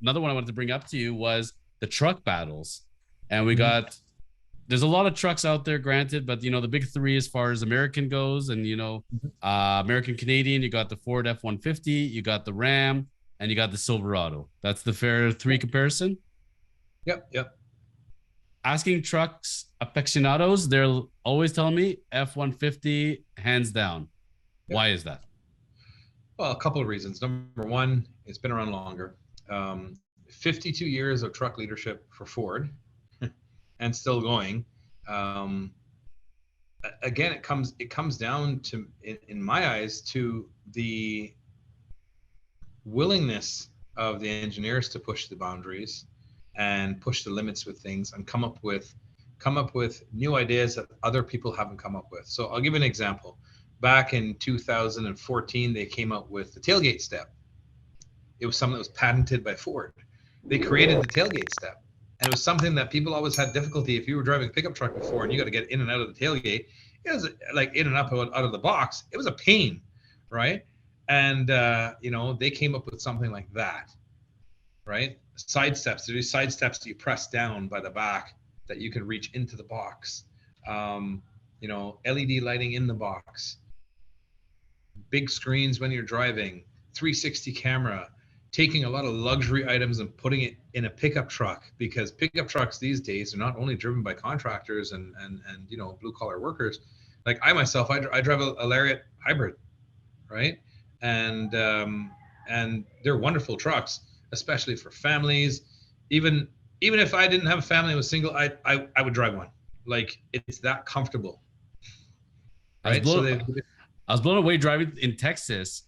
another one I wanted to bring up to you was the truck battles, and we got there's a lot of trucks out there, granted, but the big three as far as American goes, and American Canadian, you got the Ford F-150, you got the Ram, and you got the Silverado. That's the fair three comparison. Yep. Asking trucks aficionados, they're always telling me F-150 hands down. Yep. Why is that? Well, a couple of reasons. Number one, it's been around longer. 52 years of truck leadership for Ford and still going. Again, it comes down to, in my eyes, to the willingness of the engineers to push the boundaries and push the limits with things and come up with new ideas that other people haven't come up with. So I'll give you an example. Back in 2014, they came up with the tailgate step. It was something that was patented by Ford. They created the tailgate step. And it was something that people always had difficulty. If you were driving a pickup truck before and you got to get in and out of the tailgate, it was like in and out of the box. It was a pain, right? And, they came up with something like that, right? Side steps. There's side steps that you press down by the back that you can reach into the box. LED lighting in the box. Big screens when you're driving. 360 camera. Taking a lot of luxury items and putting it in a pickup truck, because pickup trucks these days are not only driven by contractors and blue collar workers. Like I myself, I drive a Lariat hybrid, right? And they're wonderful trucks, especially for families. Even if I didn't have a family and was single, I would drive one. Like it's that comfortable, right? I was blown away driving in Texas.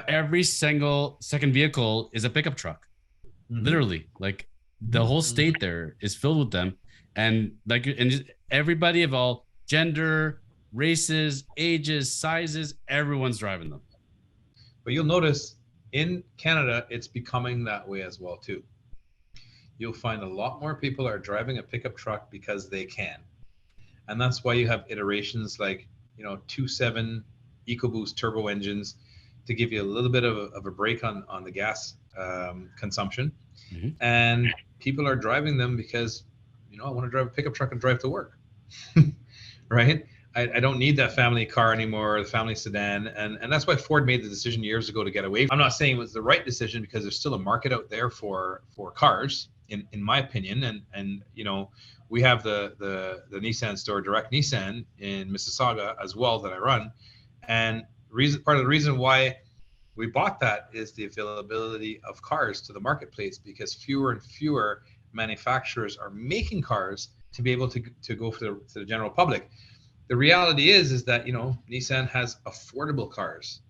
Every single second vehicle is a pickup truck. Literally, like the whole state there is filled with them, and everybody of all gender, races, ages, sizes, everyone's driving them. But you'll notice in Canada, it's becoming that way as well too. You'll find a lot more people are driving a pickup truck because they can, and that's why you have iterations like 2.7 EcoBoost turbo engines to give you a little bit of a break on the gas consumption. And people are driving them because, I want to drive a pickup truck and drive to work, right? I don't need that family car anymore, the family sedan. And that's why Ford made the decision years ago to get away. I'm not saying it was the right decision, because there's still a market out there for cars, in my opinion. And we have the Nissan store, Direct Nissan in Mississauga as well, that I run. And part of the reason why we bought that is the availability of cars to the marketplace, because fewer and fewer manufacturers are making cars to be able to go to the general public. The reality is that Nissan has affordable cars,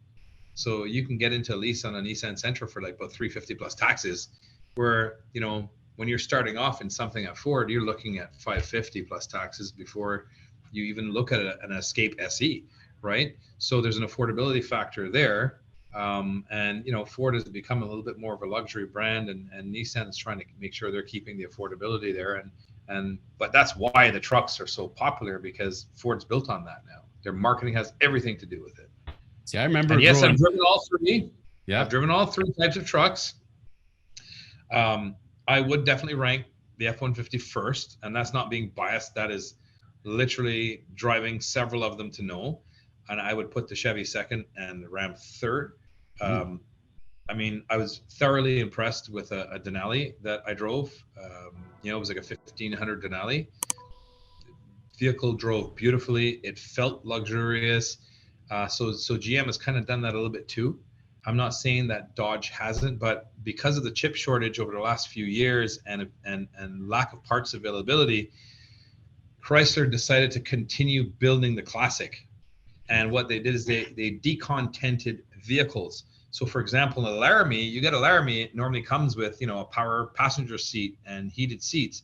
so you can get into a lease on a Nissan Sentra for like about $350 plus taxes, where when you're starting off in something at Ford, you're looking at $550 plus taxes before you even look at an Escape SE. Right, so there's an affordability factor there, and Ford has become a little bit more of a luxury brand, and Nissan is trying to make sure they're keeping the affordability there, but that's why the trucks are so popular, because Ford's built on that now. Their marketing has everything to do with it. See, I remember. And yes, I've driven all three. Yeah, I've driven all three types of trucks. I would definitely rank the F-150 first, and that's not being biased. That is literally driving several of them to know. And I would put the Chevy second and the Ram third. I was thoroughly impressed with a Denali that I drove. It was like a 1500 Denali. Vehicle drove beautifully. It felt luxurious. So GM has kind of done that a little bit too. I'm not saying that Dodge hasn't, but because of the chip shortage over the last few years and lack of parts availability, Chrysler decided to continue building the Classic. And what they did is they decontented vehicles. So for example, a Laramie, you get a Laramie, it normally comes with, a power passenger seat and heated seats.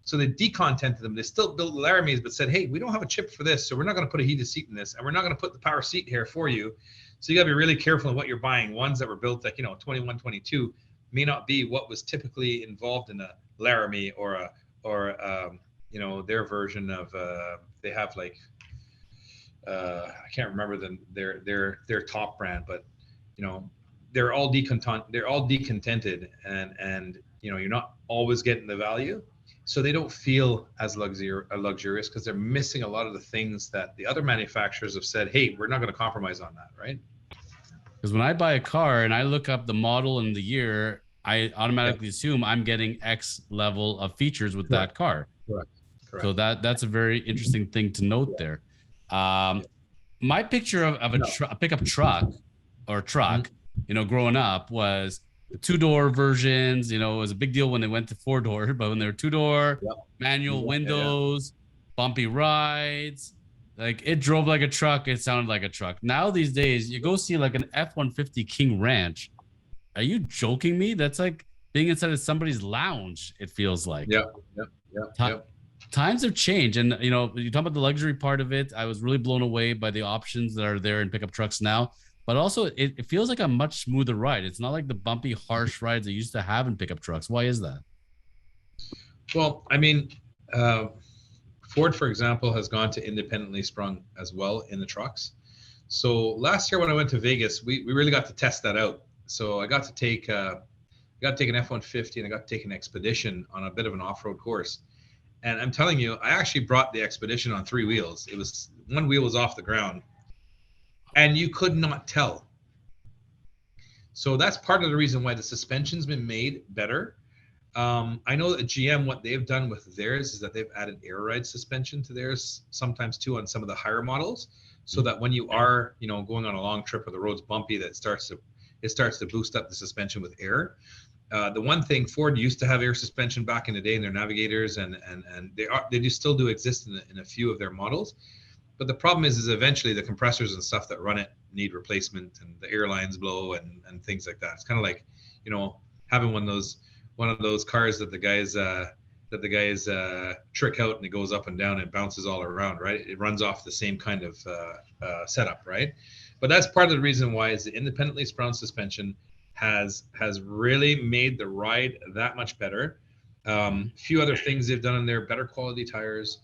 So they decontented them. They still built Laramies, but said, hey, we don't have a chip for this, so we're not going to put a heated seat in this, and we're not going to put the power seat here for you. So you got to be really careful in what you're buying. Ones that were built like, 21, 22 may not be what was typically involved in a Laramie or their version of, they have like, I can't remember their top brand, but they're all decontented, and you're not always getting the value, so they don't feel as luxurious because they're missing a lot of the things that the other manufacturers have said, hey, we're not going to compromise on that, right? Because when I buy a car and I look up the model and the year, I automatically assume I'm getting X level of features with that car. Correct. So that's a very interesting thing to note there. My picture of a pickup truck or truck, growing up was the two-door versions. It was a big deal when they went to four-door, but when they were two-door, manual windows, bumpy rides, like it drove like a truck, it sounded like a truck. Now these days, you go see like an F-150 King Ranch. Are you joking me? That's like being inside of somebody's lounge, it feels like. Times have changed. And, you talk about the luxury part of it. I was really blown away by the options that are there in pickup trucks now. But also, it feels like a much smoother ride. It's not like the bumpy, harsh rides they used to have in pickup trucks. Why is that? Well, I mean, Ford, for example, has gone to independently sprung as well in the trucks. So last year when I went to Vegas, we really got to test that out. So I got to take an F-150 and I got to take an Expedition on a bit of an off-road course. And I'm telling you, I actually brought the Expedition on 3 wheels. It was one wheel was off the ground, and you could not tell. So that's part of the reason why the suspension's been made better. I know that GM, what they've done with theirs is that they've added air ride suspension to theirs, sometimes too on some of the higher models, so that when you are, going on a long trip where the road's bumpy, that it starts to boost up the suspension with air. The one thing, Ford used to have air suspension back in the day in their Navigators, and they do still exist in a few of their models. But the problem is eventually the compressors and stuff that run it need replacement, and the air lines blow and things like that. It's kind of like, having one of those cars that the guys trick out and it goes up and down and bounces all around, right? It runs off the same kind of setup, right? But that's part of the reason why is the independently sprung suspension has really made the ride that much better. Few other things they've done in there: better quality tires.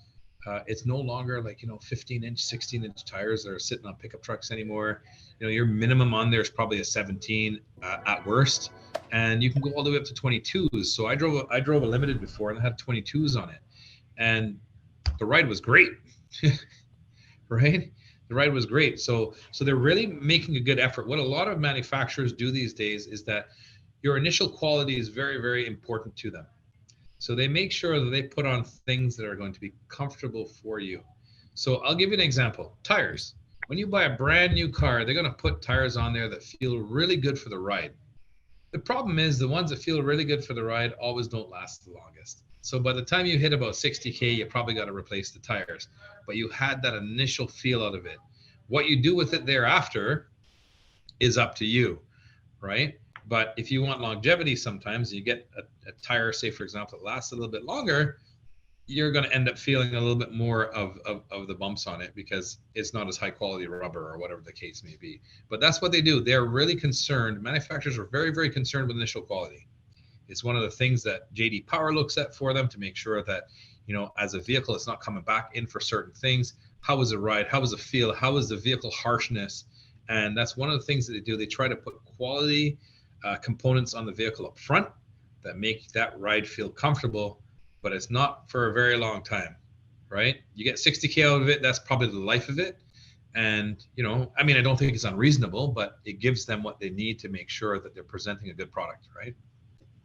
It's no longer like 15-inch, 16-inch tires that are sitting on pickup trucks anymore. Your minimum on there is probably a 17 at worst, and you can go all the way up to 22s. So I drove a Limited before and I had 22s on it, and the ride was great. Right? The ride was great. So they're really making a good effort. What a lot of manufacturers do these days is that your initial quality is very, very important to them. So they make sure that they put on things that are going to be comfortable for you. So I'll give you an example. Tires. When you buy a brand new car, they're going to put tires on there that feel really good for the ride. The problem is the ones that feel really good for the ride always don't last the longest. So by the time you hit about 60K, you probably got to replace the tires. But you had that initial feel out of it. What you do with it thereafter is up to you, right? But if you want longevity, sometimes you get a tire, say, for example, that lasts a little bit longer, you're going to end up feeling a little bit more of the bumps on it because it's not as high quality rubber or whatever the case may be. But that's what they do. They're really concerned. Manufacturers are very, very concerned with initial quality. It's one of the things that JD Power looks at for them to make sure that, as a vehicle, it's not coming back in for certain things. How was the ride? How was the feel? How was the vehicle harshness? And that's one of the things that they do. They try to put quality components on the vehicle up front that make that ride feel comfortable, but it's not for a very long time, right? You get 60K out of it. That's probably the life of it. And, I don't think it's unreasonable, but it gives them what they need to make sure that they're presenting a good product, right?